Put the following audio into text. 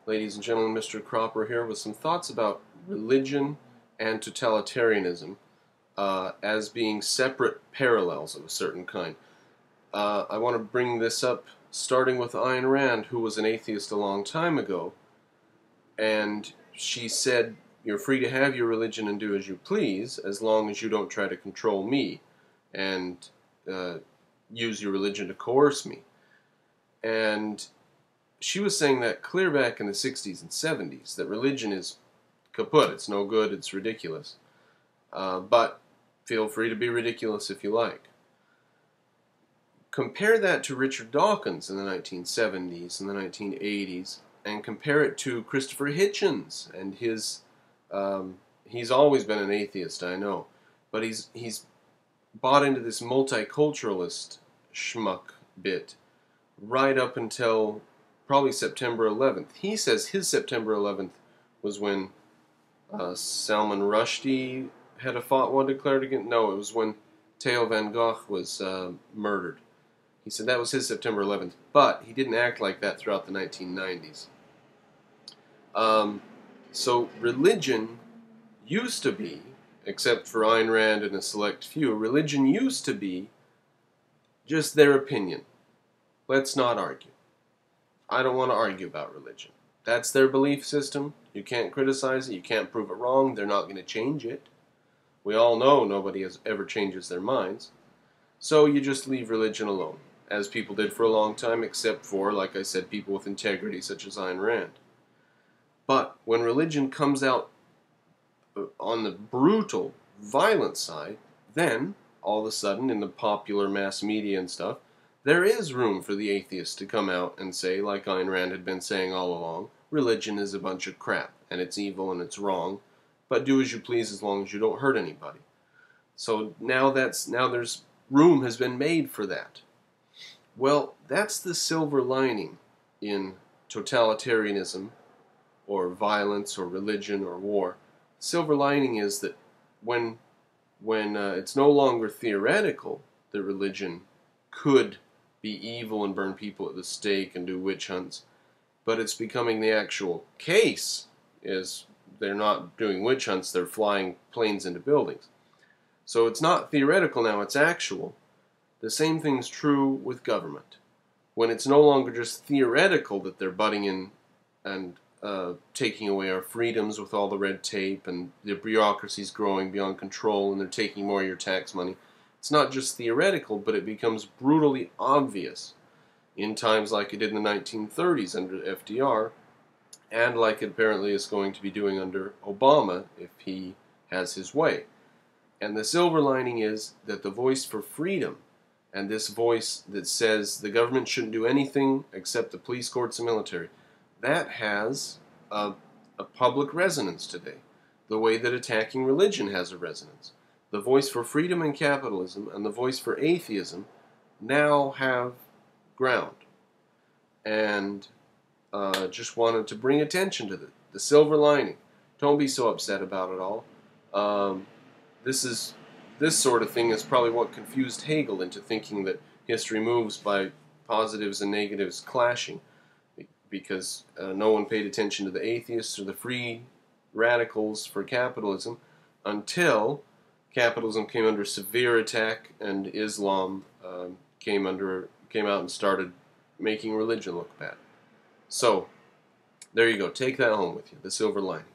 Ladies and gentlemen, Mr. Cropper here with some thoughts about religion and totalitarianism as being separate parallels of a certain kind. I want to bring this up starting with Ayn Rand, who was an atheist a long time ago, and she said, "You're free to have your religion and do as you please, as long as you don't try to control me and use your religion to coerce me." And she was saying that clear back in the 60s and 70s, that religion is kaput, it's no good, it's ridiculous. But feel free to be ridiculous if you like. Compare that to Richard Dawkins in the 1970s and the 1980s, and compare it to Christopher Hitchens and his, he's always been an atheist, I know, but he's bought into this multiculturalist schmuck bit right up until probably September 11th. He says his September 11th was when Salman Rushdie had a fatwa declared against. No, it was when Theo van Gogh was murdered. He said that was his September 11th, but he didn't act like that throughout the 1990s. So religion used to be, except for Ayn Rand and a select few, religion used to be just their opinion. Let's not argue. I don't want to argue about religion. That's their belief system. You can't criticize it. You can't prove it wrong. They're not going to change it. We all know nobody ever changes their minds. So you just leave religion alone, as people did for a long time, except for, like I said, people with integrity such as Ayn Rand. But when religion comes out on the brutal, violent side, then, all of a sudden, in the popular mass media and stuff, there is room for the atheist to come out and say, like Ayn Rand had been saying all along, religion is a bunch of crap, and it's evil and it's wrong, but do as you please as long as you don't hurt anybody. So now there's room has been made for that. Well, that's the silver lining in totalitarianism, or violence, or religion, or war. Silver lining is that when it's no longer theoretical that religion could be evil and burn people at the stake and do witch hunts, but it's becoming the actual case. Is they're not doing witch hunts, they're flying planes into buildings. So it's not theoretical now, it's actual. The same thing's true with government. When it's no longer just theoretical that they're butting in and taking away our freedoms with all the red tape, and the bureaucracy's growing beyond control, and they're taking more of your tax money. It's not just theoretical, but it becomes brutally obvious in times like it did in the 1930s under FDR, and like it apparently is going to be doing under Obama if he has his way. And the silver lining is that the voice for freedom, and this voice that says the government shouldn't do anything except the police, courts, and military, that has a public resonance today, the way that attacking religion has a resonance. The voice for freedom and capitalism and the voice for atheism now have ground. And just wanted to bring attention to the silver lining. Don't be so upset about it all. This sort of thing is probably what confused Hegel into thinking that history moves by positives and negatives clashing, because no one paid attention to the atheists or the free radicals for capitalism until capitalism came under severe attack and Islam came out and started making religion look bad. So, there you go. Take that home with you, the silver lining.